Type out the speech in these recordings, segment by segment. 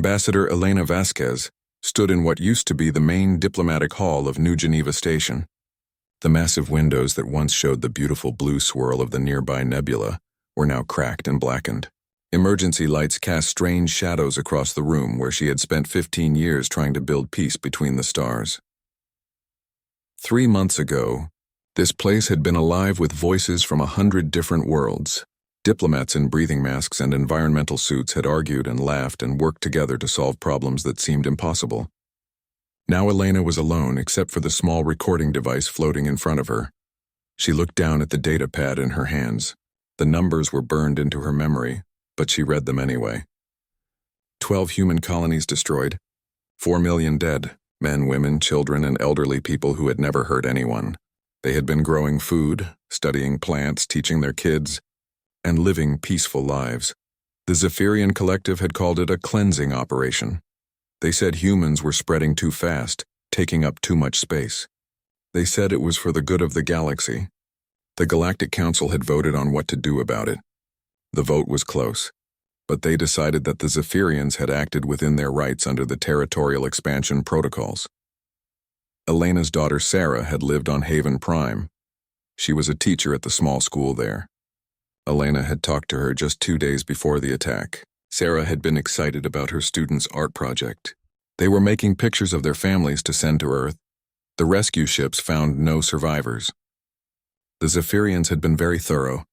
Ambassador Elena Vasquez stood in what used to be the main diplomatic hall of New Geneva Station. The massive windows that once showed the beautiful blue swirl of the nearby nebula were now cracked and blackened. Emergency lights cast strange shadows across the room where she had spent 15 years trying to build peace between the stars. 3 months ago, this place had been alive with voices from 100 different worlds. Diplomats in breathing masks and environmental suits had argued and laughed and worked together to solve problems that seemed impossible. Now Elena was alone except for the small recording device floating in front of her. She looked down at the data pad in her hands. The numbers were burned into her memory, but she read them anyway. 12 human colonies destroyed, 4 million dead, men, women, children, and elderly people who had never hurt anyone. They had been growing food, studying plants, teaching their kids, and living peaceful lives. The Zephyrian Collective had called it a cleansing operation. They said humans were spreading too fast, taking up too much space. They said it was for the good of the galaxy. The Galactic Council had voted on what to do about it. The vote was close, but they decided that the Zephyrians had acted within their rights under the territorial expansion protocols. Elena's daughter Sarah had lived on Haven Prime. She was a teacher at the small school there. Elena had talked to her just 2 days before the attack. Sarah had been excited about her students' art project. They were making pictures of their families to send to Earth. The rescue ships found no survivors. The Zephyrians had been very thorough.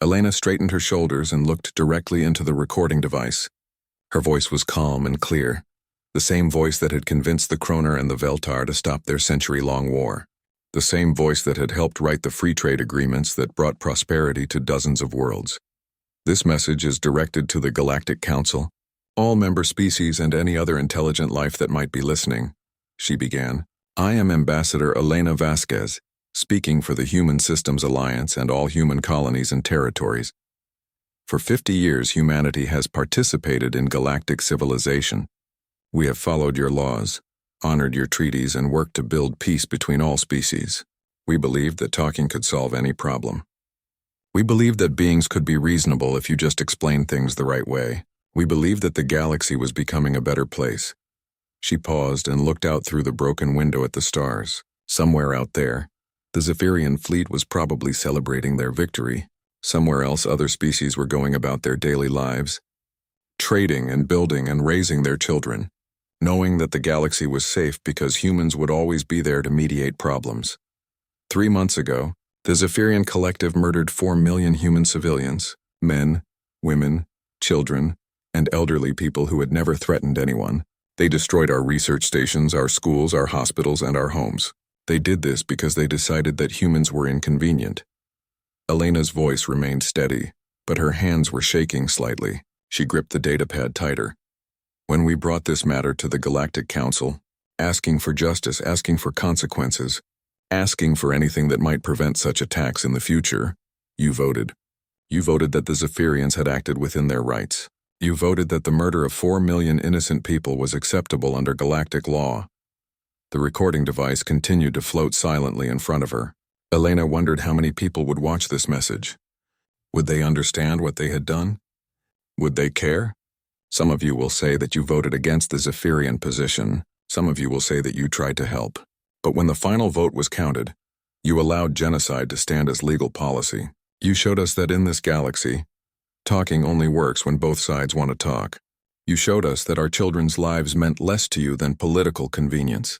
Elena straightened her shoulders and looked directly into the recording device. Her voice was calm and clear, the same voice that had convinced the Kroner and the Veltar to stop their century-long war. The same voice that had helped write the free trade agreements that brought prosperity to dozens of worlds. This message is directed to the Galactic Council, all member species and any other intelligent life that might be listening, she began. I am Ambassador Elena Vasquez, speaking for the Human Systems Alliance and all human colonies and territories. For 50 years, humanity has participated in galactic civilization. We have followed your laws, honored your treaties, and worked to build peace between all species. We believed that talking could solve any problem. We believed that beings could be reasonable if you just explained things the right way. We believed that the galaxy was becoming a better place. She paused and looked out through the broken window at the stars. Somewhere out there, the Zephyrian fleet was probably celebrating their victory. Somewhere else, other species were going about their daily lives, trading and building and raising their children, knowing that the galaxy was safe because humans would always be there to mediate problems. 3 months ago, the Zephyrian Collective murdered 4 million human civilians, men, women, children, and elderly people who had never threatened anyone. They destroyed our research stations, our schools, our hospitals, and our homes. They did this because they decided that humans were inconvenient. Elena's voice remained steady, but her hands were shaking slightly. She gripped the datapad tighter. When we brought this matter to the Galactic Council, asking for justice, asking for consequences, asking for anything that might prevent such attacks in the future, you voted. You voted that the Zephyrians had acted within their rights. You voted that the murder of 4 million innocent people was acceptable under galactic law. The recording device continued to float silently in front of her. Elena wondered how many people would watch this message. Would they understand what they had done? Would they care? Some of you will say that you voted against the Zephyrian position. Some of you will say that you tried to help. But when the final vote was counted, you allowed genocide to stand as legal policy. You showed us that in this galaxy, talking only works when both sides want to talk. You showed us that our children's lives meant less to you than political convenience.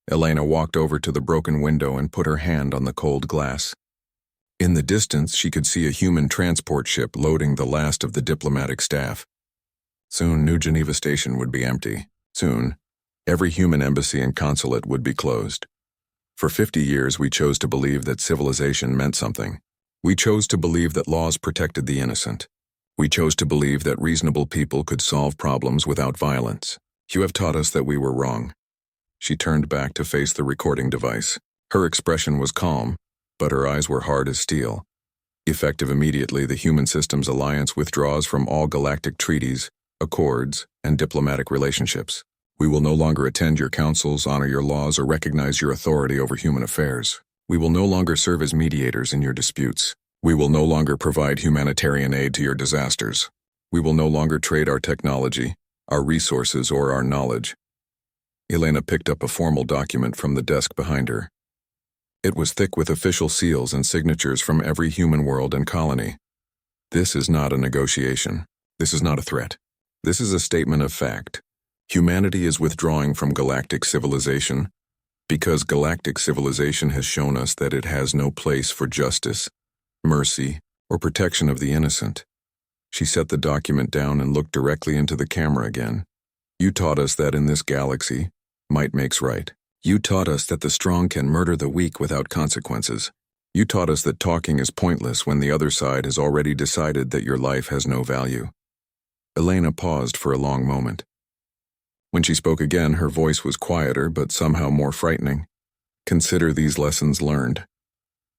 Elena walked over to the broken window and put her hand on the cold glass. In the distance, she could see a human transport ship loading the last of the diplomatic staff. Soon, New Geneva Station would be empty. Soon, every human embassy and consulate would be closed. For 50 years, we chose to believe that civilization meant something. We chose to believe that laws protected the innocent. We chose to believe that reasonable people could solve problems without violence. You have taught us that we were wrong. She turned back to face the recording device. Her expression was calm, but her eyes were hard as steel. Effective immediately, the Human Systems Alliance withdraws from all galactic treaties, accords, and diplomatic relationships. We will no longer attend your councils, honor your laws, or recognize your authority over human affairs. We will no longer serve as mediators in your disputes. We will no longer provide humanitarian aid to your disasters. We will no longer trade our technology, our resources, or our knowledge. Elena picked up a formal document from the desk behind her. It was thick with official seals and signatures from every human world and colony. This is not a negotiation. This is not a threat. This is a statement of fact. Humanity is withdrawing from galactic civilization because galactic civilization has shown us that it has no place for justice, mercy, or protection of the innocent. She set the document down and looked directly into the camera again. You taught us that in this galaxy, might makes right. You taught us that the strong can murder the weak without consequences. You taught us that talking is pointless when the other side has already decided that your life has no value. Elena paused for a long moment. When she spoke again, her voice was quieter but somehow more frightening. Consider these lessons learned.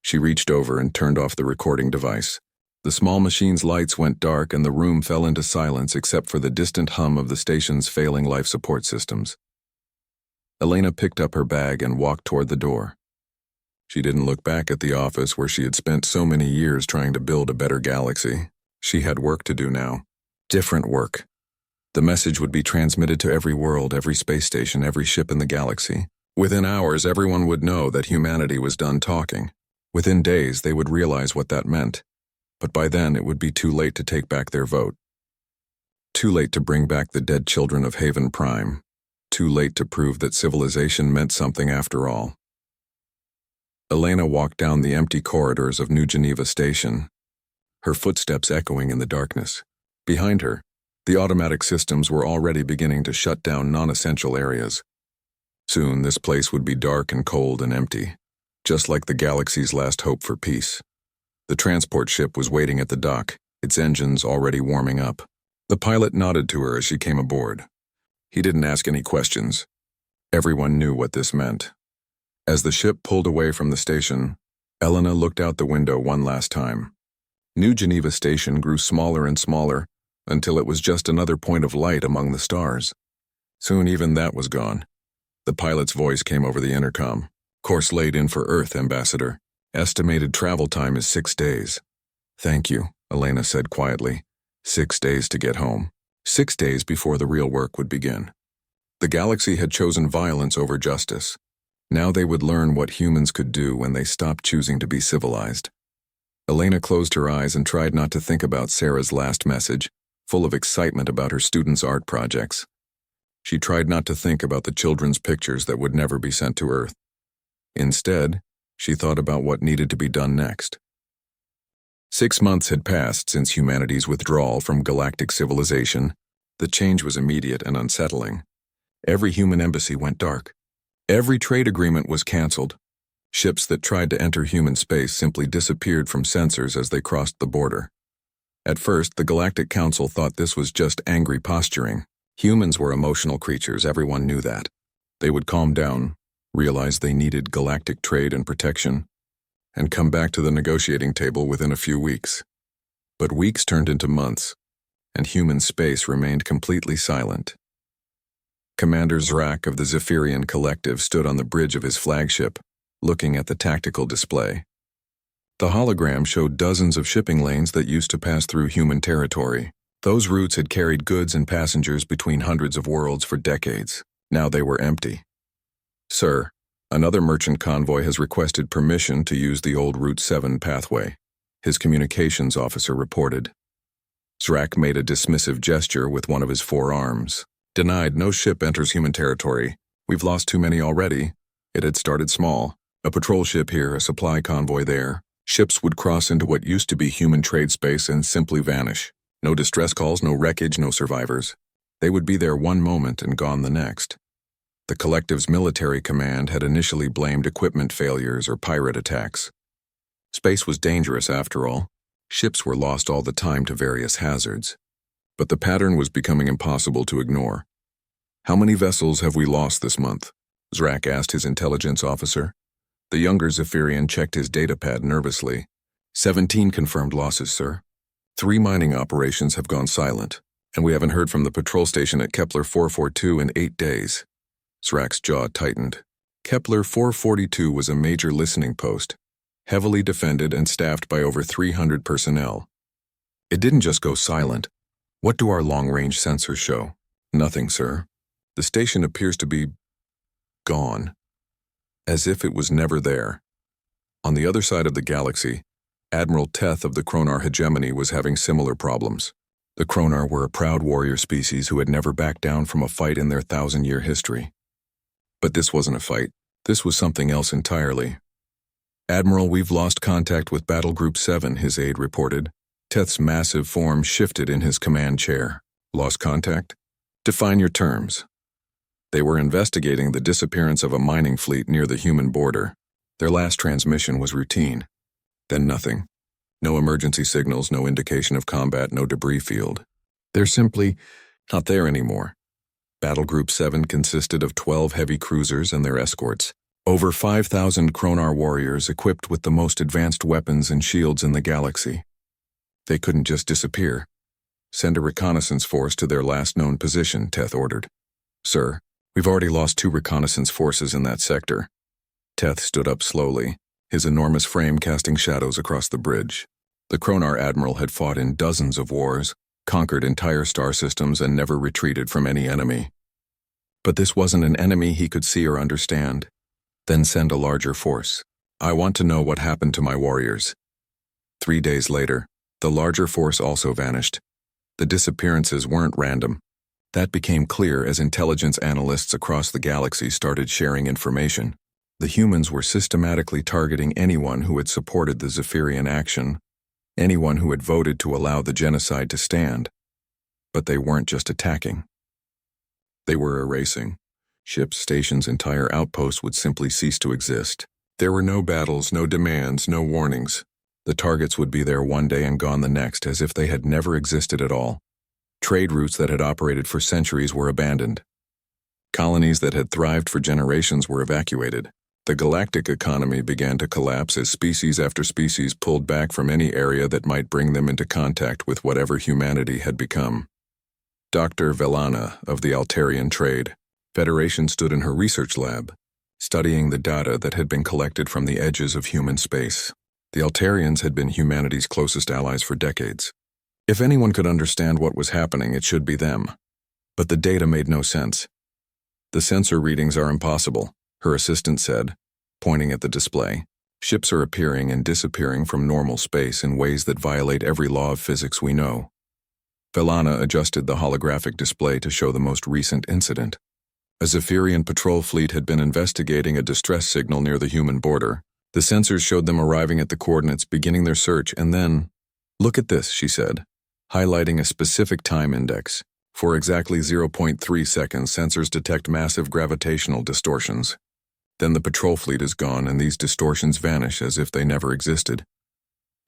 She reached over and turned off the recording device. The small machine's lights went dark and the room fell into silence except for the distant hum of the station's failing life support systems. Elena picked up her bag and walked toward the door. She didn't look back at the office where she had spent so many years trying to build a better galaxy. She had work to do now. Different work. The message would be transmitted to every world, every space station, every ship in the galaxy. Within hours, everyone would know that humanity was done talking. Within days, they would realize what that meant. But by then, it would be too late to take back their vote. Too late to bring back the dead children of Haven Prime. Too late to prove that civilization meant something after all. Elena walked down the empty corridors of New Geneva Station, her footsteps echoing in the darkness. Behind her, the automatic systems were already beginning to shut down non-essential areas. Soon, this place would be dark and cold and empty, just like the galaxy's last hope for peace. The transport ship was waiting at the dock, its engines already warming up. The pilot nodded to her as she came aboard. He didn't ask any questions. Everyone knew what this meant. As the ship pulled away from the station, Elena looked out the window one last time. New Geneva Station grew smaller and smaller until it was just another point of light among the stars. Soon even that was gone. The pilot's voice came over the intercom. Course laid in for Earth, Ambassador. Estimated travel time is 6 days. Thank you, Elena said quietly. 6 days to get home. 6 days before the real work would begin. The galaxy had chosen violence over justice. Now they would learn what humans could do when they stopped choosing to be civilized. Elena closed her eyes and tried not to think about Sarah's last message, full of excitement about her students' art projects. She tried not to think about the children's pictures that would never be sent to Earth. Instead, she thought about what needed to be done next. 6 months had passed since humanity's withdrawal from galactic civilization. The change was immediate and unsettling. Every human embassy went dark. Every trade agreement was canceled. Ships that tried to enter human space simply disappeared from sensors as they crossed the border. At first, the Galactic Council thought this was just angry posturing. Humans were emotional creatures, everyone knew that. They would calm down, realize they needed galactic trade and protection, and come back to the negotiating table within a few weeks. But weeks turned into months, and human space remained completely silent. Commander Zrak of the Zephyrian Collective stood on the bridge of his flagship, looking at the tactical display. The hologram showed dozens of shipping lanes that used to pass through human territory. Those routes had carried goods and passengers between hundreds of worlds for decades. Now they were empty. Sir, another merchant convoy has requested permission to use the old Route 7 pathway, his communications officer reported. Zrak made a dismissive gesture with one of his forearms. Denied, no ship enters human territory. We've lost too many already. It had started small. A patrol ship here, a supply convoy there. Ships would cross into what used to be human trade space and simply vanish. No distress calls, no wreckage, no survivors. They would be there one moment and gone the next. The Collective's military command had initially blamed equipment failures or pirate attacks. Space was dangerous after all. Ships were lost all the time to various hazards. But the pattern was becoming impossible to ignore. How many vessels have we lost this month? Zrak asked his intelligence officer. The younger Zephyrian checked his datapad nervously. 17 confirmed losses, sir. 3 mining operations have gone silent, and we haven't heard from the patrol station at Kepler 442 in 8 days. Zrak's jaw tightened. Kepler 442 was a major listening post, heavily defended and staffed by over 300 personnel. It didn't just go silent. What do our long-range sensors show? Nothing, sir. The station appears to be gone, as if it was never there. On the other side of the galaxy, Admiral Teth of the Kronar hegemony was having similar problems. The Kronar were a proud warrior species who had never backed down from a fight in their 1,000-year history. But this wasn't a fight. This was something else entirely. "Admiral, we've lost contact with Battle Group 7, his aide reported. Teth's massive form shifted in his command chair. Lost contact? Define your terms. They were investigating the disappearance of a mining fleet near the human border. Their last transmission was routine. Then nothing. No emergency signals, no indication of combat, no debris field. They're simply not there anymore." Battle Group 7 consisted of 12 heavy cruisers and their escorts. Over 5,000 Kronar warriors equipped with the most advanced weapons and shields in the galaxy. They couldn't just disappear. "Send a reconnaissance force to their last known position," Teth ordered. "Sir, we've already lost 2 reconnaissance forces in that sector." Teth stood up slowly, his enormous frame casting shadows across the bridge. The Kronar admiral had fought in dozens of wars, conquered entire star systems, and never retreated from any enemy. But this wasn't an enemy he could see or understand. "Then send a larger force. I want to know what happened to my warriors." 3 days later, the larger force also vanished. The disappearances weren't random. That became clear as intelligence analysts across the galaxy started sharing information. The humans were systematically targeting anyone who had supported the Zephyrian action, anyone who had voted to allow the genocide to stand. But they weren't just attacking. They were erasing. Ships, stations, entire outposts would simply cease to exist. There were no battles, no demands, no warnings. The targets would be there one day and gone the next, as if they had never existed at all. Trade routes that had operated for centuries were abandoned. Colonies that had thrived for generations were evacuated. The galactic economy began to collapse as species after species pulled back from any area that might bring them into contact with whatever humanity had become. Dr. Velana of the Altarian Trade Federation stood in her research lab, studying the data that had been collected from the edges of human space. The Altarians had been humanity's closest allies for decades. If anyone could understand what was happening, it should be them. But the data made no sense. "The sensor readings are impossible," her assistant said, pointing at the display. "Ships are appearing and disappearing from normal space in ways that violate every law of physics we know." Velana adjusted the holographic display to show the most recent incident. A Zephyrian patrol fleet had been investigating a distress signal near the human border. The sensors showed them arriving at the coordinates, beginning their search, and then, "Look at this," she said, highlighting a specific time index. For exactly 0.3 seconds, sensors detect massive gravitational distortions. Then the patrol fleet is gone and these distortions vanish as if they never existed.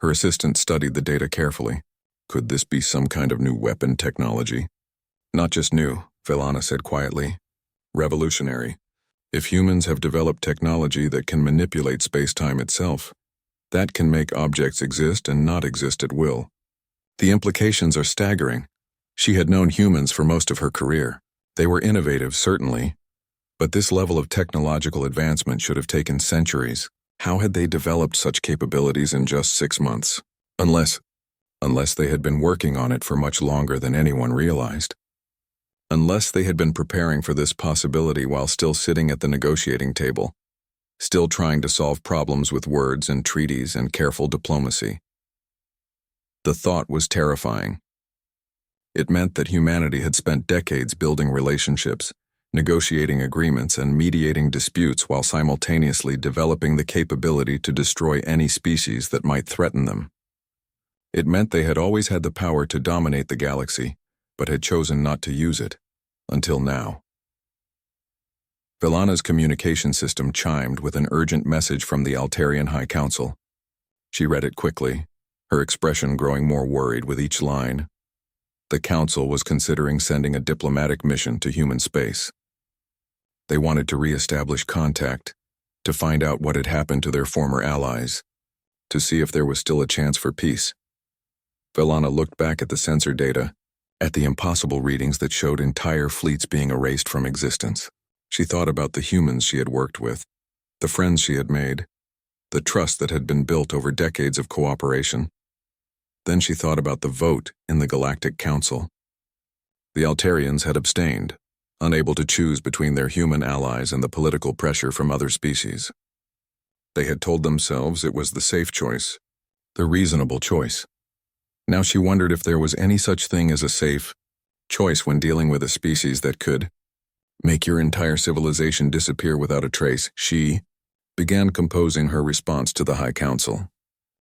Her assistant studied the data carefully. Could this be some kind of new weapon technology? "Not just new," Velana said quietly. "Revolutionary. If humans have developed technology that can manipulate space-time itself, that can make objects exist and not exist at will. The implications are staggering." She had known humans for most of her career. They were innovative, certainly, but this level of technological advancement should have taken centuries. How had they developed such capabilities in just 6 months? Unless they had been working on it for much longer than anyone realized. Unless they had been preparing for this possibility while still sitting at the negotiating table, still trying to solve problems with words and treaties and careful diplomacy. The thought was terrifying. It meant that humanity had spent decades building relationships, negotiating agreements, and mediating disputes while simultaneously developing the capability to destroy any species that might threaten them. It meant they had always had the power to dominate the galaxy, but had chosen not to use it, until now. Velana's communication system chimed with an urgent message from the Altarian High Council. She read it quickly, her expression growing more worried with each line. The Council was considering sending a diplomatic mission to human space. They wanted to re-establish contact, to find out what had happened to their former allies, to see if there was still a chance for peace. Velana looked back at the sensor data, at the impossible readings that showed entire fleets being erased from existence. She thought about the humans she had worked with, the friends she had made, the trust that had been built over decades of cooperation. Then she thought about the vote in the Galactic Council. The Altarians had abstained, unable to choose between their human allies and the political pressure from other species. They had told themselves it was the safe choice, the reasonable choice. Now she wondered if there was any such thing as a safe choice when dealing with a species that could make your entire civilization disappear without a trace. She began composing her response to the High Council.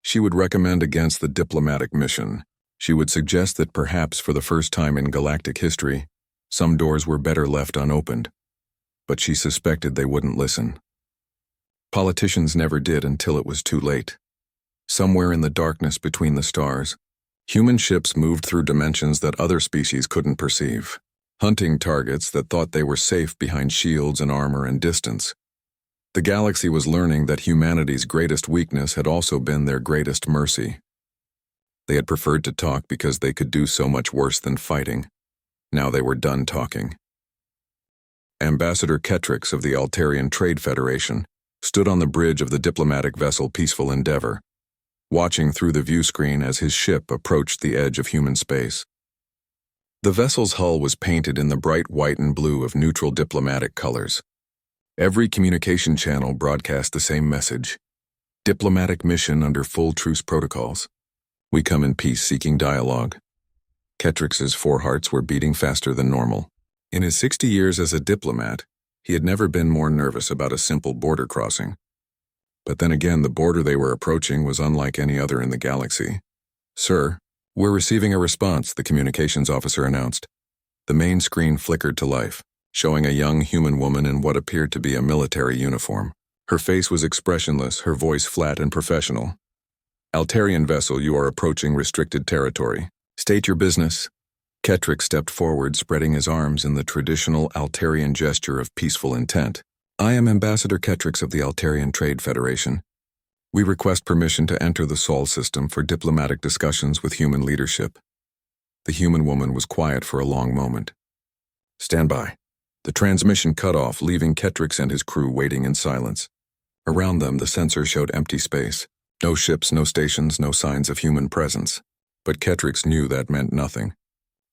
She would recommend against the diplomatic mission. She would suggest that perhaps for the first time in galactic history, some doors were better left unopened. But she suspected they wouldn't listen. Politicians never did until it was too late. Somewhere in the darkness between the stars, human ships moved through dimensions that other species couldn't perceive, hunting targets that thought they were safe behind shields and armor and distance. The galaxy was learning that humanity's greatest weakness had also been their greatest mercy. They had preferred to talk because they could do so much worse than fighting. Now they were done talking. Ambassador Ketrix of the Altarian Trade Federation stood on the bridge of the diplomatic vessel Peaceful Endeavor, watching through the view screen as his ship approached the edge of human space. The vessel's hull was painted in the bright white and blue of neutral diplomatic colors. Every communication channel broadcast the same message: diplomatic mission under full truce protocols. We come in peace seeking dialogue. Ketrix's four hearts were beating faster than normal. In his 60 years as a diplomat, he had never been more nervous about a simple border crossing. But then again, the border they were approaching was unlike any other in the galaxy. "Sir, we're receiving a response," the communications officer announced. The main screen flickered to life, showing a young human woman in what appeared to be a military uniform. Her face was expressionless, her voice flat and professional. "Altarian vessel, you are approaching restricted territory. State your business." Ketrix stepped forward, spreading his arms in the traditional Altarian gesture of peaceful intent. "I am Ambassador Ketrix of the Altarian Trade Federation. We request permission to enter the Sol system for diplomatic discussions with human leadership." The human woman was quiet for a long moment. "Stand by." The transmission cut off, leaving Ketrix and his crew waiting in silence. Around them, the sensor showed empty space. No ships, no stations, no signs of human presence. But Ketrix knew that meant nothing.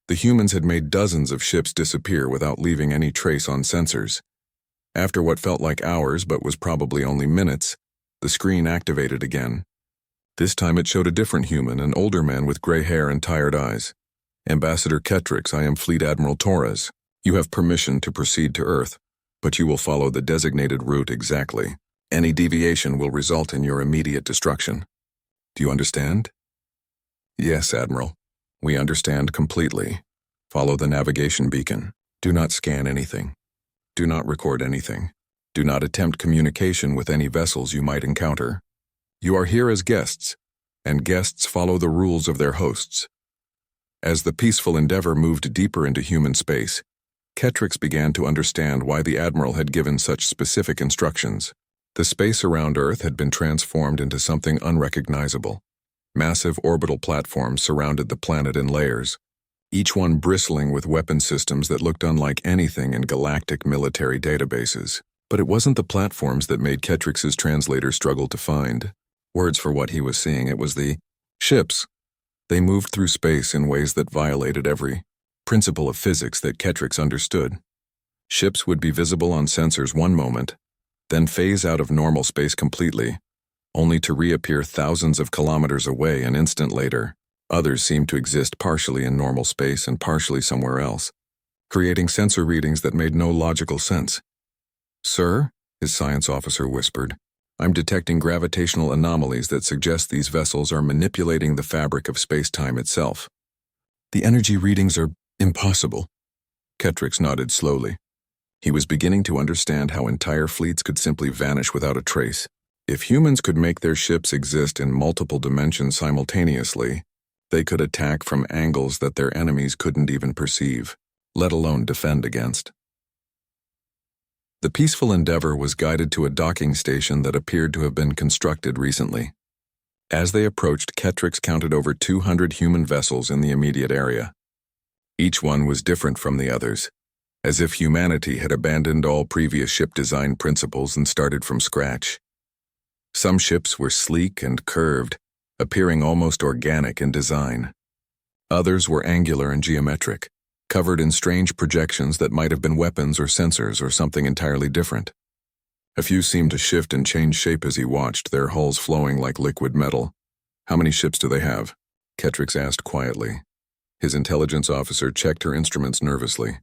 The humans had made dozens of ships disappear without leaving any trace on sensors. After what felt like hours but was probably only minutes, the screen activated again. This time it showed a different human, an older man with gray hair and tired eyes. "Ambassador Ketrix, I am Fleet Admiral Torres. You have permission to proceed to Earth, but you will follow the designated route exactly. Any deviation will result in your immediate destruction. Do you understand?" "Yes, Admiral. We understand completely. Follow the navigation beacon. Do not scan anything. Do not record anything. Do not attempt communication with any vessels you might encounter. You are here as guests, and guests follow the rules of their hosts." As the Peaceful Endeavor moved deeper into human space, Ketrix began to understand why the Admiral had given such specific instructions. The space around Earth had been transformed into something unrecognizable. Massive orbital platforms surrounded the planet in layers, each one bristling with weapon systems that looked unlike anything in galactic military databases. But it wasn't the platforms that made Ketrix's translator struggle to find words for what he was seeing. It was the ships. They moved through space in ways that violated every principle of physics that Ketrix understood. Ships would be visible on sensors one moment, then phase out of normal space completely, only to reappear thousands of kilometers away an instant later. Others seemed to exist partially in normal space and partially somewhere else, creating sensor readings that made no logical sense. "Sir," his science officer whispered, "I'm detecting gravitational anomalies that suggest these vessels are manipulating the fabric of space-time itself." "The energy readings are impossible." Ketrix nodded slowly. He was beginning to understand how entire fleets could simply vanish without a trace. If humans could make their ships exist in multiple dimensions simultaneously, they could attack from angles that their enemies couldn't even perceive, let alone defend against. The Peaceful Endeavor was guided to a docking station that appeared to have been constructed recently. As they approached, Ketrix counted over 200 human vessels in the immediate area. Each one was different from the others, as if humanity had abandoned all previous ship design principles and started from scratch. Some ships were sleek and curved, appearing almost organic in design. Others were angular and geometric, covered in strange projections that might have been weapons or sensors or something entirely different. A few seemed to shift and change shape as he watched, their hulls flowing like liquid metal. "How many ships do they have?" Ketrix asked quietly. His intelligence officer checked her instruments nervously.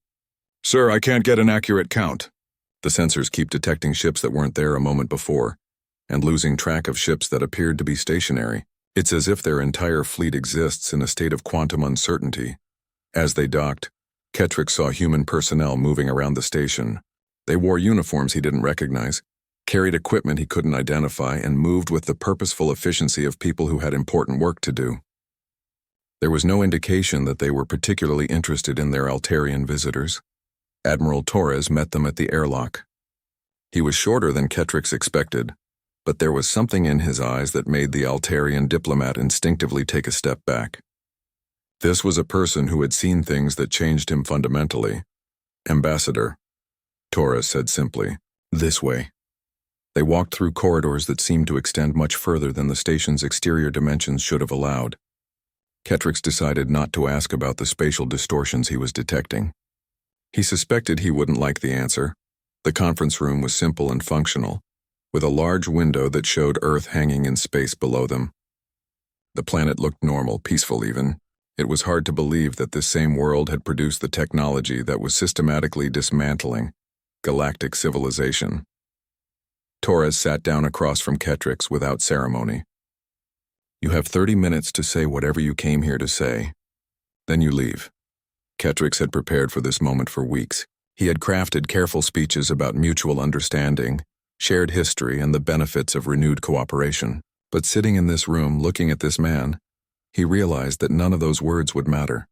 "Sir, I can't get an accurate count." The sensors keep detecting ships that weren't there a moment before, and losing track of ships that appeared to be stationary. It's as if their entire fleet exists in a state of quantum uncertainty. As they docked, Ketrix saw human personnel moving around the station. They wore uniforms he didn't recognize, carried equipment he couldn't identify, and moved with the purposeful efficiency of people who had important work to do. There was no indication that they were particularly interested in their Altarian visitors. Admiral Torres met them at the airlock. He was shorter than Ketrix expected, but there was something in his eyes that made the Altarian diplomat instinctively take a step back. This was a person who had seen things that changed him fundamentally. "Ambassador," Torres said simply, "this way." They walked through corridors that seemed to extend much further than the station's exterior dimensions should have allowed. Ketrix decided not to ask about the spatial distortions he was detecting. He suspected he wouldn't like the answer. The conference room was simple and functional, with a large window that showed Earth hanging in space below them. The planet looked normal, peaceful even. It was hard to believe that this same world had produced the technology that was systematically dismantling galactic civilization. Torres sat down across from Ketrix without ceremony. "You have 30 minutes to say whatever you came here to say. Then you leave." Ketrix had prepared for this moment for weeks. He had crafted careful speeches about mutual understanding, shared history, and the benefits of renewed cooperation. But sitting in this room, looking at this man, he realized that none of those words would matter.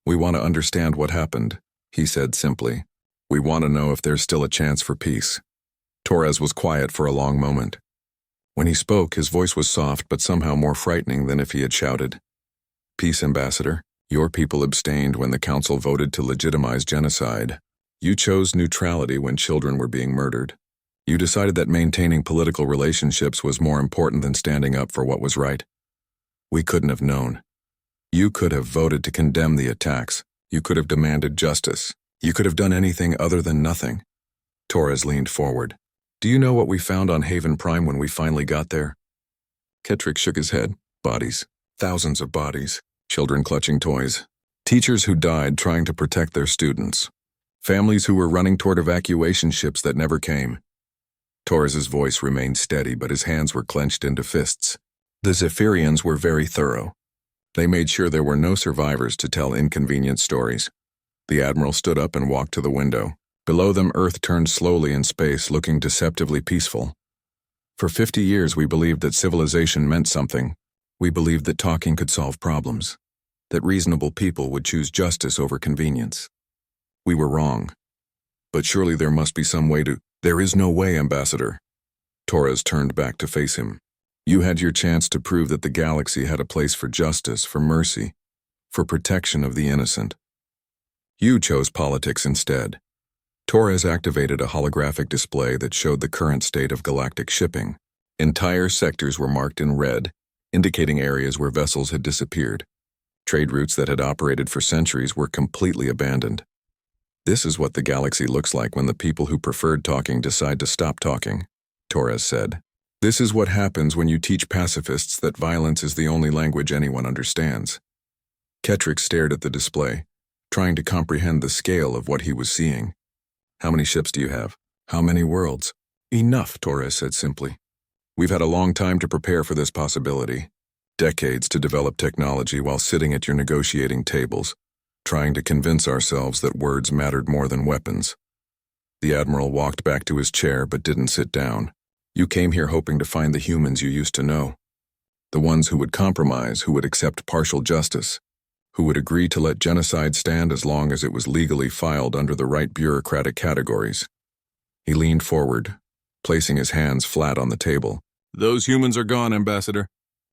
"We want to understand what happened," he said simply. "We want to know if there's still a chance for peace." Torres was quiet for a long moment. When he spoke, his voice was soft but somehow more frightening than if he had shouted. "Peace, Ambassador. Your people abstained when the Council voted to legitimize genocide. You chose neutrality when children were being murdered. You decided that maintaining political relationships was more important than standing up for what was right. We couldn't have known. You could have voted to condemn the attacks. You could have demanded justice. You could have done anything other than nothing." Torres leaned forward. "Do you know what we found on Haven Prime when we finally got there?" Ketrix shook his head. "Bodies. Thousands of bodies. Children clutching toys. Teachers who died trying to protect their students. Families who were running toward evacuation ships that never came." Torres's voice remained steady, but his hands were clenched into fists. "The Zephyrians were very thorough. They made sure there were no survivors to tell inconvenient stories." The Admiral stood up and walked to the window. Below them, Earth turned slowly in space, looking deceptively peaceful. "For 50 years we believed that civilization meant something. We believed that talking could solve problems, that reasonable people would choose justice over convenience. We were wrong. But surely there must be some way to—" "There is no way, Ambassador." Torres turned back to face him. "You had your chance to prove that the galaxy had a place for justice, for mercy, for protection of the innocent. You chose politics instead." Torres activated a holographic display that showed the current state of galactic shipping. Entire sectors were marked in red, indicating areas where vessels had disappeared. Trade routes that had operated for centuries were completely abandoned. "This is what the galaxy looks like when the people who preferred talking decide to stop talking," Torres said. "This is what happens when you teach pacifists that violence is the only language anyone understands." Ketrix stared at the display, trying to comprehend the scale of what he was seeing. "How many ships do you have? How many worlds?" "Enough," Torres said simply. "We've had a long time to prepare for this possibility. Decades to develop technology while sitting at your negotiating tables, trying to convince ourselves that words mattered more than weapons." The Admiral walked back to his chair but didn't sit down. "You came here hoping to find the humans you used to know. The ones who would compromise, who would accept partial justice, who would agree to let genocide stand as long as it was legally filed under the right bureaucratic categories." He leaned forward, placing his hands flat on the table. "Those humans are gone, Ambassador.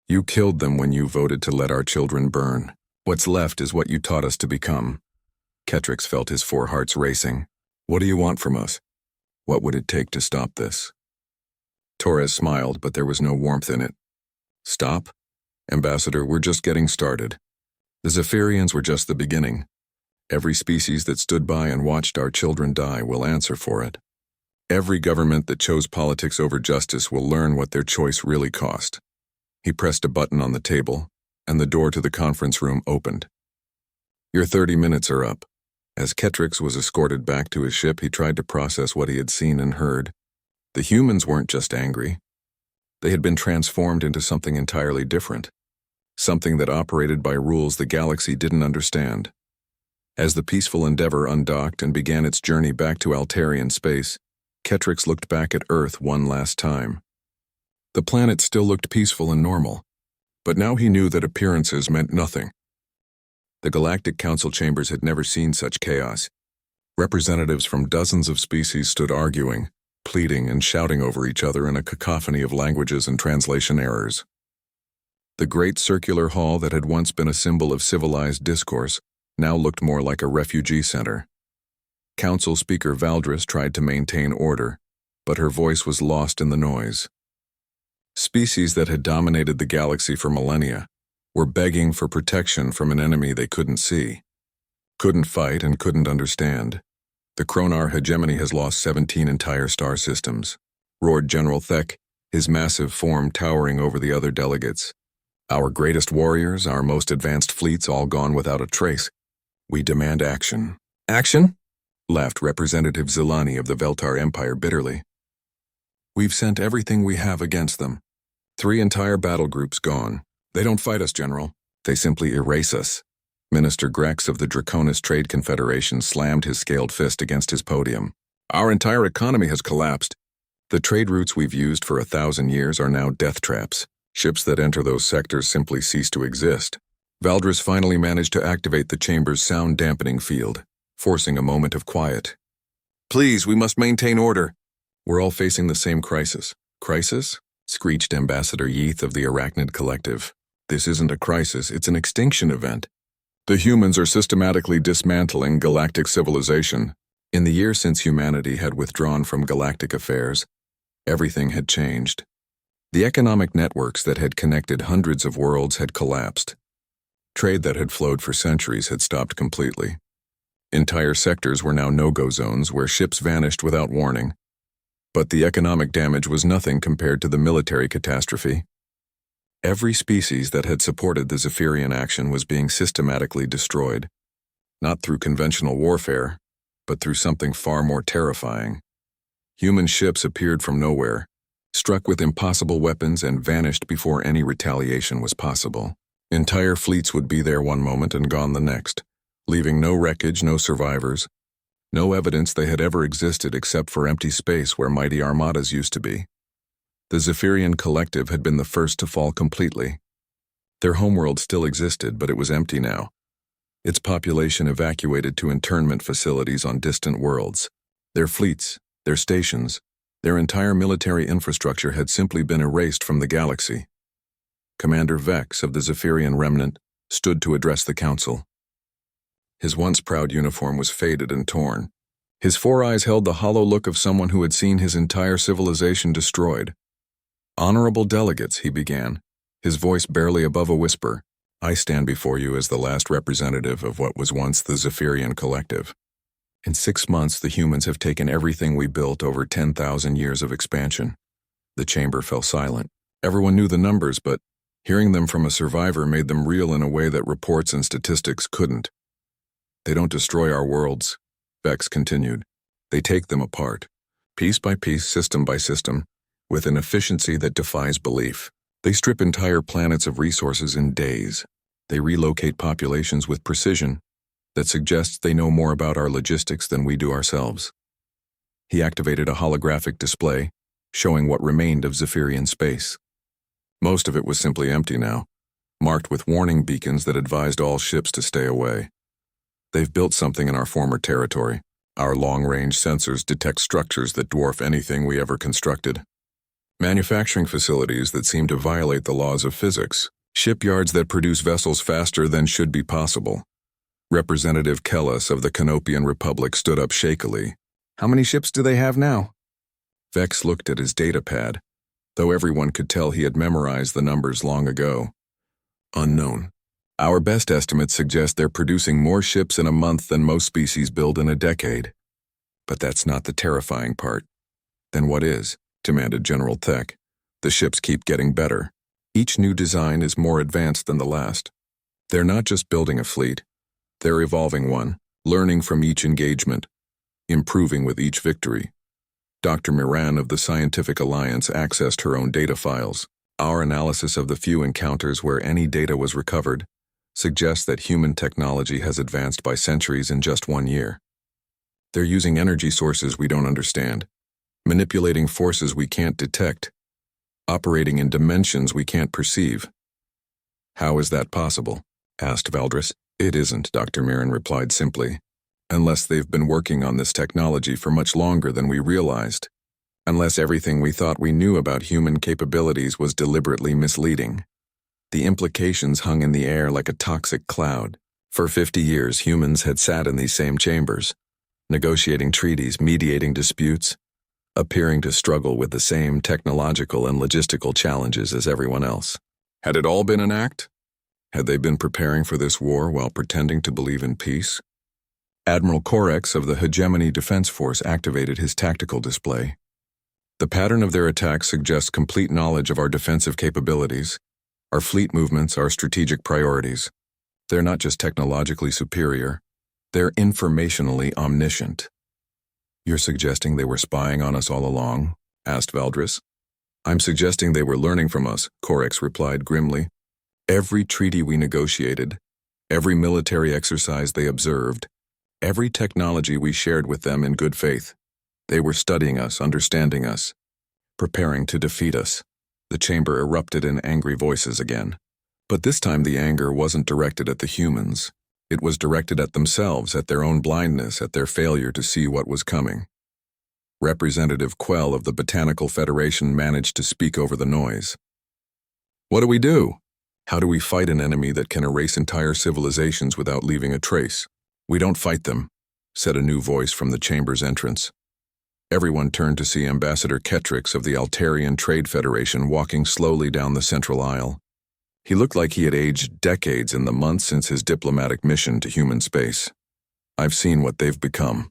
You killed them when you voted to let our children burn. What's left is what you taught us to become." Ketrix felt his four hearts racing. "What do you want from us? What would it take to stop this?" Torres smiled, but there was no warmth in it. "Stop? Ambassador, we're just getting started. The Zephyrians were just the beginning. Every species that stood by and watched our children die will answer for it. Every government that chose politics over justice will learn what their choice really cost. He pressed a button on the table, and the door to the conference room opened. Your 30 minutes are up. As Ketrix was escorted back to his ship, he tried to process what he had seen and heard. The humans weren't just angry. They had been transformed into something entirely different. Something that operated by rules the galaxy didn't understand. As the peaceful Endeavor undocked and began its journey back to Altarian space, Ketrix looked back at Earth one last time. The planet still looked peaceful and normal, but now he knew that appearances meant nothing. The Galactic Council chambers had never seen such chaos. Representatives from dozens of species stood arguing, pleading, and shouting over each other in a cacophony of languages and translation errors. The great circular hall that had once been a symbol of civilized discourse now looked more like a refugee center. Council Speaker Valdris tried to maintain order, but her voice was lost in the noise. Species that had dominated the galaxy for millennia were begging for protection from an enemy they couldn't see, couldn't fight, and couldn't understand. The Kronar hegemony has lost 17 entire star systems, roared General Thek, his massive form towering over the other delegates. Our greatest warriors, our most advanced fleets, all gone without a trace. We demand action. Action? Laughed Representative Zilani of the Veltar Empire bitterly. We've sent everything we have against them. 3 entire battle groups gone. They don't fight us, General. They simply erase us. Minister Grex of the Draconis Trade Confederation slammed his scaled fist against his podium. Our entire economy has collapsed. The trade routes we've used for 1,000 years are now death traps. Ships that enter those sectors simply cease to exist. Valdris finally managed to activate the chamber's sound-dampening field, forcing a moment of quiet. Please, we must maintain order. We're all facing the same crisis. Crisis? Screeched Ambassador Yeath of the Arachnid Collective. This isn't a crisis, it's an extinction event. The humans are systematically dismantling galactic civilization. In the year since humanity had withdrawn from galactic affairs, everything had changed. The economic networks that had connected hundreds of worlds had collapsed. Trade that had flowed for centuries had stopped completely. Entire sectors were now no-go zones where ships vanished without warning. But the economic damage was nothing compared to the military catastrophe. Every species that had supported the Zephyrian action was being systematically destroyed, not through conventional warfare, but through something far more terrifying. Human ships appeared from nowhere, struck with impossible weapons, and vanished before any retaliation was possible. Entire fleets would be there one moment and gone the next, leaving no wreckage, no survivors, no evidence they had ever existed except for empty space where mighty armadas used to be. The Zephyrian Collective had been the first to fall completely. Their homeworld still existed, but it was empty now. Its population evacuated to internment facilities on distant worlds. Their fleets, their stations, their entire military infrastructure had simply been erased from the galaxy. Commander Vex of the Zephyrian Remnant stood to address the council. His once proud uniform was faded and torn. His 4 eyes held the hollow look of someone who had seen his entire civilization destroyed. Honorable delegates, he began, his voice barely above a whisper. I stand before you as the last representative of what was once the Zephyrian Collective. In 6 months, the humans have taken everything we built over 10,000 years of expansion. The chamber fell silent. Everyone knew the numbers, but hearing them from a survivor made them real in a way that reports and statistics couldn't. They don't destroy our worlds, Vex continued. They take them apart, piece by piece, system by system, with an efficiency that defies belief. They strip entire planets of resources in days. They relocate populations with precision that suggests they know more about our logistics than we do ourselves. He activated a holographic display, showing what remained of Zephyrian space. Most of it was simply empty now, marked with warning beacons that advised all ships to stay away. They've built something in our former territory. Our long-range sensors detect structures that dwarf anything we ever constructed. Manufacturing facilities that seem to violate the laws of physics. Shipyards that produce vessels faster than should be possible. Representative Kellis of the Canopian Republic stood up shakily. How many ships do they have now? Vex looked at his data pad, though everyone could tell he had memorized the numbers long ago. Unknown. Our best estimates suggest they're producing more ships in a month than most species build in a decade. But that's not the terrifying part. Then what is? Demanded General Tech. The ships keep getting better. Each new design is more advanced than the last. They're not just building a fleet. They're evolving one, learning from each engagement, improving with each victory. Dr. Miran of the Scientific Alliance accessed her own data files. Our analysis of the few encounters where any data was recovered suggests that human technology has advanced by centuries in just 1 year. They're using energy sources we don't understand, manipulating forces we can't detect, operating in dimensions we can't perceive. How is that possible? Asked Valdris. It isn't, Dr. Miran replied simply, unless they've been working on this technology for much longer than we realized, unless everything we thought we knew about human capabilities was deliberately misleading. The implications hung in the air like a toxic cloud. For 50 years, humans had sat in these same chambers, negotiating treaties, mediating disputes, appearing to struggle with the same technological and logistical challenges as everyone else. Had it all been an act? Had they been preparing for this war while pretending to believe in peace? Admiral Corex of the Hegemony Defense Force activated his tactical display. The pattern of their attacks suggests complete knowledge of our defensive capabilities, our fleet movements, our strategic priorities. They're not just technologically superior, they're informationally omniscient. You're suggesting they were spying on us all along? Asked Valdris. I'm suggesting they were learning from us, Corex replied grimly. Every treaty we negotiated, every military exercise they observed, every technology we shared with them in good faith. They were studying us, understanding us, preparing to defeat us. The chamber erupted in angry voices again. But this time the anger wasn't directed at the humans. It was directed at themselves, at their own blindness, at their failure to see what was coming. Representative Quell of the Botanical Federation managed to speak over the noise. What do we do? How do we fight an enemy that can erase entire civilizations without leaving a trace? We don't fight them, said a new voice from the chamber's entrance. Everyone turned to see Ambassador Ketrix of the Altarian Trade Federation walking slowly down the central aisle. He looked like he had aged decades in the months since his diplomatic mission to human space. I've seen what they've become,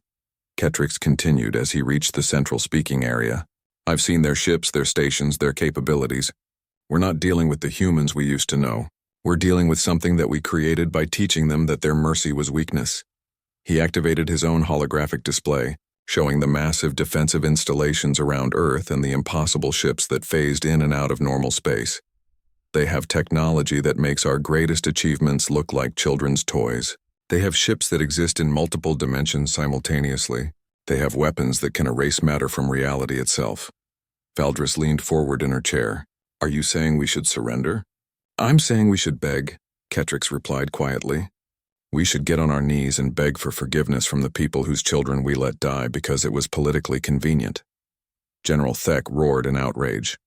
Ketrix continued as he reached the central speaking area. I've seen their ships, their stations, their capabilities. We're not dealing with the humans we used to know. We're dealing with something that we created by teaching them that their mercy was weakness. He activated his own holographic display, showing the massive defensive installations around Earth and the impossible ships that phased in and out of normal space. They have technology that makes our greatest achievements look like children's toys. They have ships that exist in multiple dimensions simultaneously. They have weapons that can erase matter from reality itself. Valdris leaned forward in her chair. Are you saying we should surrender? I'm saying we should beg, Ketrix replied quietly. We should get on our knees and beg for forgiveness from the people whose children we let die because it was politically convenient. General Thek roared in outrage.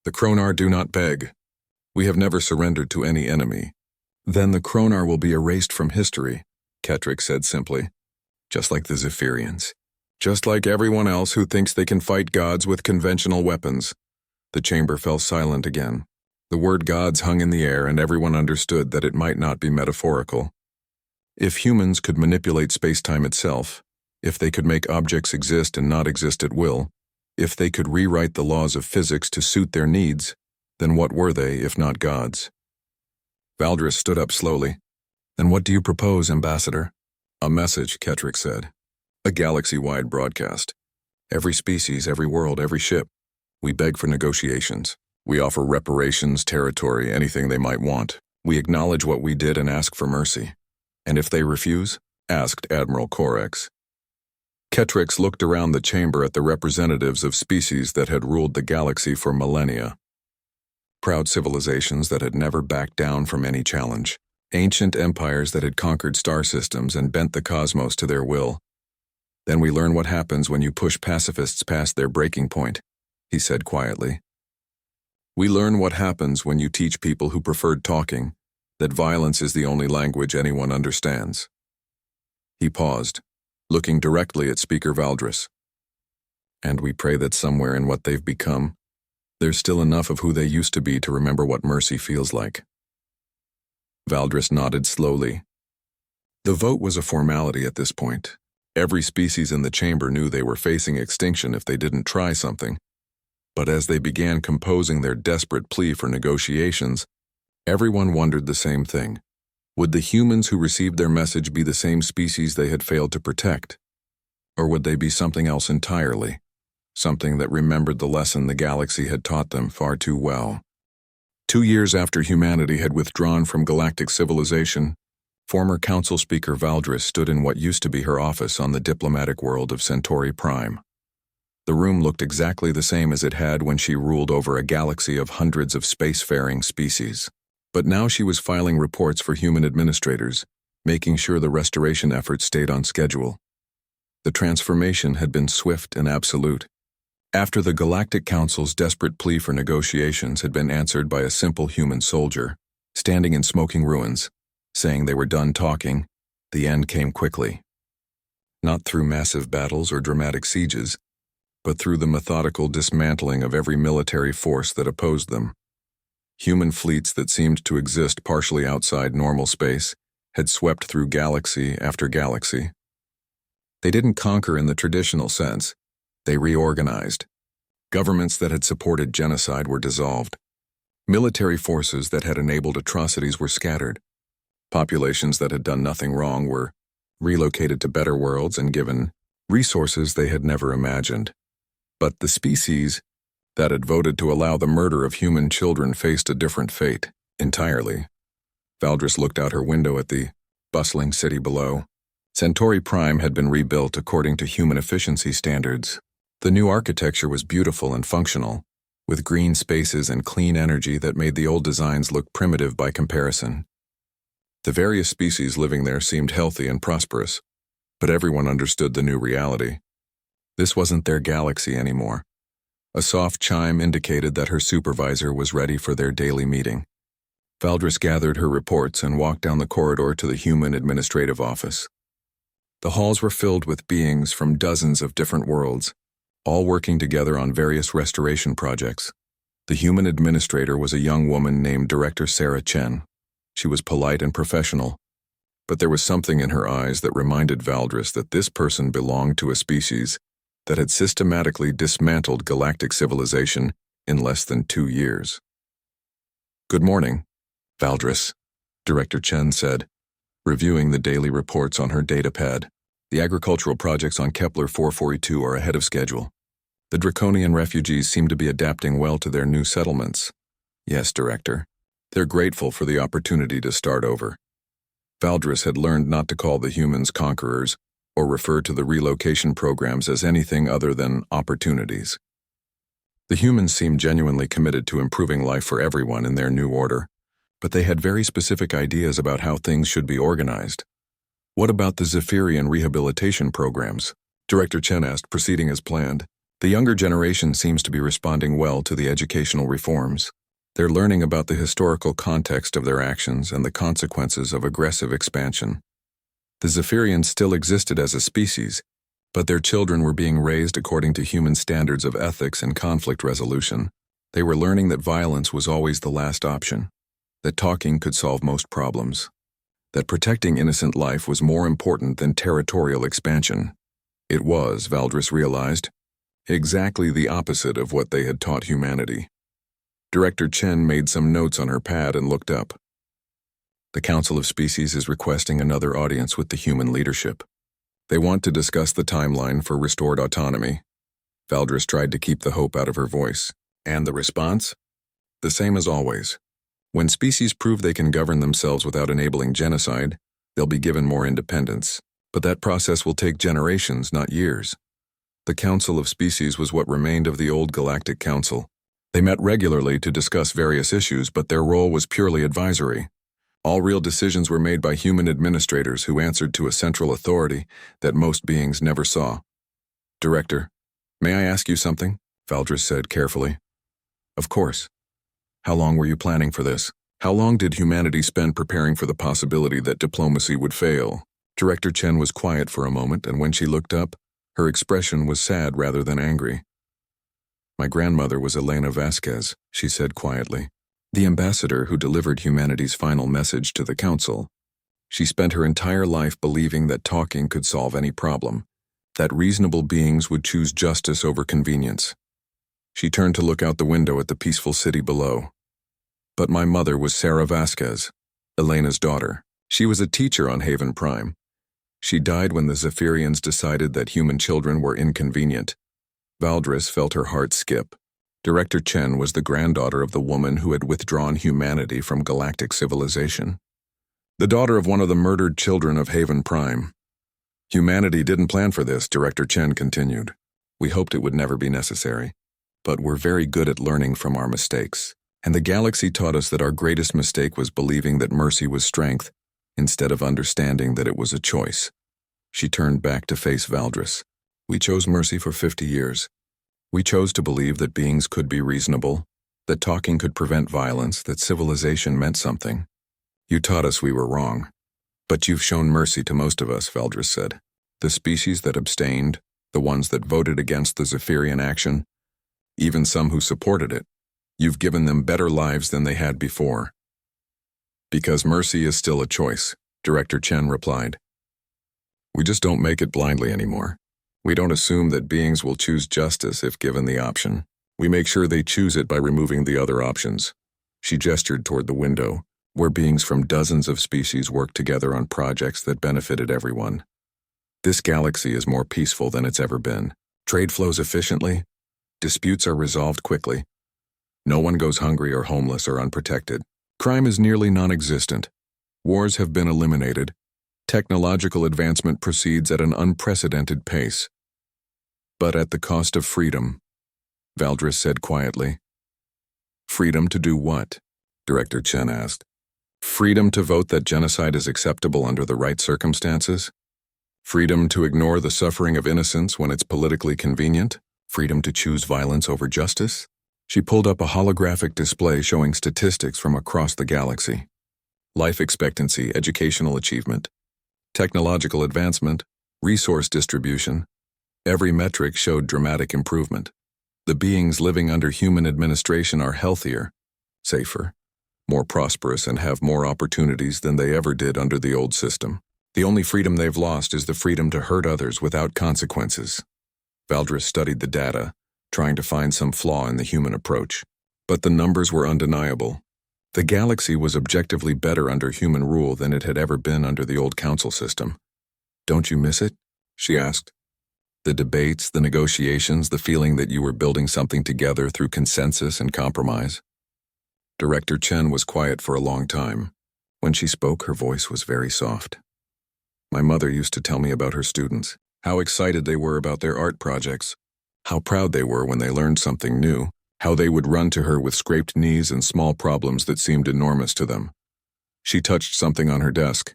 The Kronar do not beg. We have never surrendered to any enemy. Then the Kronar will be erased from history, Ketrix said simply. Just like the Zephyrians. Just like everyone else who thinks they can fight gods with conventional weapons. The chamber fell silent again. The word gods hung in the air and everyone understood that it might not be metaphorical. If humans could manipulate space-time itself, if they could make objects exist and not exist at will, if they could rewrite the laws of physics to suit their needs, then what were they if not gods? Valdris stood up slowly. Then what do you propose, Ambassador? A message, Ketrix said. A galaxy-wide broadcast. Every species, every world, every ship. We beg for negotiations. We offer reparations, territory, anything they might want. We acknowledge what we did and ask for mercy. And if they refuse? Asked Admiral Corex. Ketrix looked around the chamber at the representatives of species that had ruled the galaxy for millennia. Proud civilizations that had never backed down from any challenge. Ancient empires that had conquered star systems and bent the cosmos to their will. Then we learn what happens when you push pacifists past their breaking point, he said quietly. We learn what happens when you teach people who preferred talking that violence is the only language anyone understands. He paused, looking directly at Speaker Valdris. And we pray that somewhere in what they've become, there's still enough of who they used to be to remember what mercy feels like. Valdris nodded slowly. The vote was a formality at this point. Every species in the chamber knew they were facing extinction if they didn't try something. But as they began composing their desperate plea for negotiations, everyone wondered the same thing. Would the humans who received their message be the same species they had failed to protect? Or would they be something else entirely? Something that remembered the lesson the galaxy had taught them far too well. 2 years after humanity had withdrawn from galactic civilization, former council speaker Valdris stood in what used to be her office on the diplomatic world of Centauri Prime. The room looked exactly the same as it had when she ruled over a galaxy of hundreds of spacefaring species. But now she was filing reports for human administrators, making sure the restoration efforts stayed on schedule. The transformation had been swift and absolute. After the Galactic Council's desperate plea for negotiations had been answered by a simple human soldier, standing in smoking ruins, saying they were done talking, the end came quickly. Not through massive battles or dramatic sieges, but through the methodical dismantling of every military force that opposed them. Human fleets that seemed to exist partially outside normal space had swept through galaxy after galaxy. They didn't conquer in the traditional sense. They reorganized. Governments that had supported genocide were dissolved. Military forces that had enabled atrocities were scattered. Populations that had done nothing wrong were relocated to better worlds and given resources they had never imagined. But the species that had voted to allow the murder of human children faced a different fate, entirely. Valdris looked out her window at the bustling city below. Centauri Prime had been rebuilt according to human efficiency standards. The new architecture was beautiful and functional, with green spaces and clean energy that made the old designs look primitive by comparison. The various species living there seemed healthy and prosperous, but everyone understood the new reality. This wasn't their galaxy anymore. A soft chime indicated that her supervisor was ready for their daily meeting. Valdris gathered her reports and walked down the corridor to the human administrative office. The halls were filled with beings from dozens of different worlds, all working together on various restoration projects. The human administrator was a young woman named Director Sarah Chen. She was polite and professional, but there was something in her eyes that reminded Valdris that this person belonged to a species that had systematically dismantled galactic civilization in less than 2 years. "Good morning, Valdris," Director Chen said, reviewing the daily reports on her datapad. "The agricultural projects on Kepler 442 are ahead of schedule. The Draconian refugees seem to be adapting well to their new settlements." "Yes, Director. They're grateful for the opportunity to start over." Valdris had learned not to call the humans conquerors or refer to the relocation programs as anything other than opportunities. The humans seemed genuinely committed to improving life for everyone in their new order, but they had very specific ideas about how things should be organized. "What about the Zephyrian rehabilitation programs?" Director Chen asked, proceeding as planned. "The younger generation seems to be responding well to the educational reforms. They're learning about the historical context of their actions and the consequences of aggressive expansion. The Zephyrians still existed as a species, but their children were being raised according to human standards of ethics and conflict resolution. They were learning that violence was always the last option, that talking could solve most problems, that protecting innocent life was more important than territorial expansion. It was, Valdris realized, exactly the opposite of what they had taught humanity. Director Chen made some notes on her pad and looked up. "The Council of Species is requesting another audience with the human leadership. They want to discuss the timeline for restored autonomy." Valdris tried to keep the hope out of her voice. "And the response?" "The same as always. When species prove they can govern themselves without enabling genocide, they'll be given more independence. But that process will take generations, not years." The Council of Species was what remained of the old Galactic Council. They met regularly to discuss various issues, but their role was purely advisory. All real decisions were made by human administrators who answered to a central authority that most beings never saw. "Director, may I ask you something?" Valdris said carefully. "Of course. How long were you planning for this? How long did humanity spend preparing for the possibility that diplomacy would fail?" Director Chen was quiet for a moment, and when she looked up, her expression was sad rather than angry. "My grandmother was Elena Vasquez," she said quietly. The ambassador who delivered humanity's final message to the council. She spent her entire life believing that talking could solve any problem, that reasonable beings would choose justice over convenience. She turned to look out the window at the peaceful city below. But my mother was Sarah Vasquez, Elena's daughter. She was a teacher on Haven Prime. She died when the Zephyrians decided that human children were inconvenient. Valdris felt her heart skip. Director Chen was the granddaughter of the woman who had withdrawn humanity from galactic civilization. The daughter of one of the murdered children of Haven Prime. Humanity didn't plan for this, Director Chen continued. We hoped it would never be necessary. But we're very good at learning from our mistakes. And the galaxy taught us that our greatest mistake was believing that mercy was strength, instead of understanding that it was a choice. She turned back to face Valdris. We chose mercy for 50 years. We chose to believe that beings could be reasonable, that talking could prevent violence, that civilization meant something. You taught us we were wrong. But you've shown mercy to most of us, Valdris said. The species that abstained, the ones that voted against the Zephyrian action, even some who supported it. You've given them better lives than they had before. Because mercy is still a choice, Director Chen replied. We just don't make it blindly anymore. We don't assume that beings will choose justice if given the option. We make sure they choose it by removing the other options. She gestured toward the window, where beings from dozens of species worked together on projects that benefited everyone. This galaxy is more peaceful than it's ever been. Trade flows efficiently. Disputes are resolved quickly. No one goes hungry or homeless or unprotected. Crime is nearly non-existent. Wars have been eliminated. Technological advancement proceeds at an unprecedented pace. But at the cost of freedom, Valdris said quietly. Freedom to do what? Director Chen asked. Freedom to vote that genocide is acceptable under the right circumstances? Freedom to ignore the suffering of innocents when it's politically convenient? Freedom to choose violence over justice? She pulled up a holographic display showing statistics from across the galaxy. Life expectancy, educational achievement, technological advancement, resource distribution. Every metric showed dramatic improvement. The beings living under human administration are healthier, safer, more prosperous, and have more opportunities than they ever did under the old system. The only freedom they've lost is the freedom to hurt others without consequences. Valdris studied the data, trying to find some flaw in the human approach. But the numbers were undeniable. The galaxy was objectively better under human rule than it had ever been under the old council system. Don't you miss it? She asked. The debates, the negotiations, the feeling that you were building something together through consensus and compromise. Director Chen was quiet for a long time. When she spoke, her voice was very soft. My mother used to tell me about her students, how excited they were about their art projects, how proud they were when they learned something new, how they would run to her with scraped knees and small problems that seemed enormous to them. She touched something on her desk,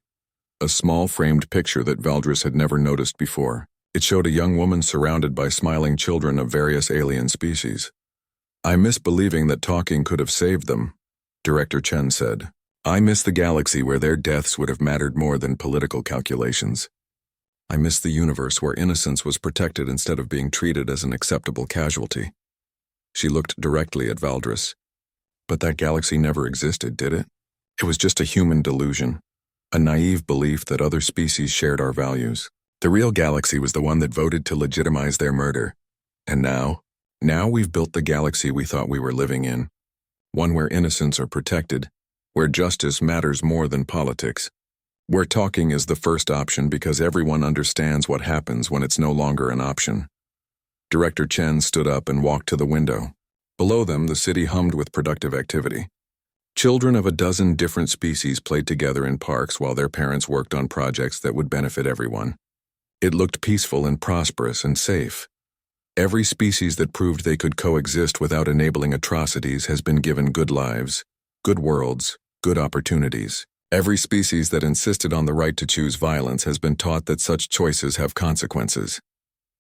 a small framed picture that Valdris had never noticed before. It showed a young woman surrounded by smiling children of various alien species. I miss believing that talking could have saved them, Director Chen said. I miss the galaxy where their deaths would have mattered more than political calculations. I miss the universe where innocence was protected instead of being treated as an acceptable casualty. She looked directly at Valdris. But that galaxy never existed, did it? It was just a human delusion, a naive belief that other species shared our values. The real galaxy was the one that voted to legitimize their murder. And now we've built the galaxy we thought we were living in. One where innocents are protected, where justice matters more than politics, where talking is the first option because everyone understands what happens when it's no longer an option. Director Chen stood up and walked to the window. Below them, the city hummed with productive activity. Children of a dozen different species played together in parks while their parents worked on projects that would benefit everyone. It looked peaceful and prosperous and safe. Every species that proved they could coexist without enabling atrocities has been given good lives, good worlds, good opportunities. Every species that insisted on the right to choose violence has been taught that such choices have consequences.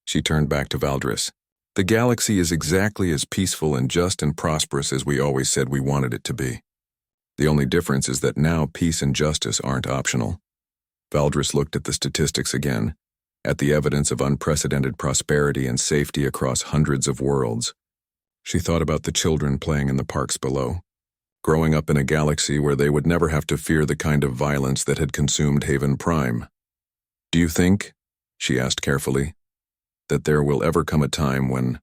She turned back to Valdris. The galaxy is exactly as peaceful and just and prosperous as we always said we wanted it to be. The only difference is that now peace and justice aren't optional. Valdris looked at the statistics again, at the evidence of unprecedented prosperity and safety across hundreds of worlds. She thought about the children playing in the parks below. growing up in a galaxy where they would never have to fear the kind of violence that had consumed Haven Prime. "Do you think," she asked carefully, "that there will ever come a time when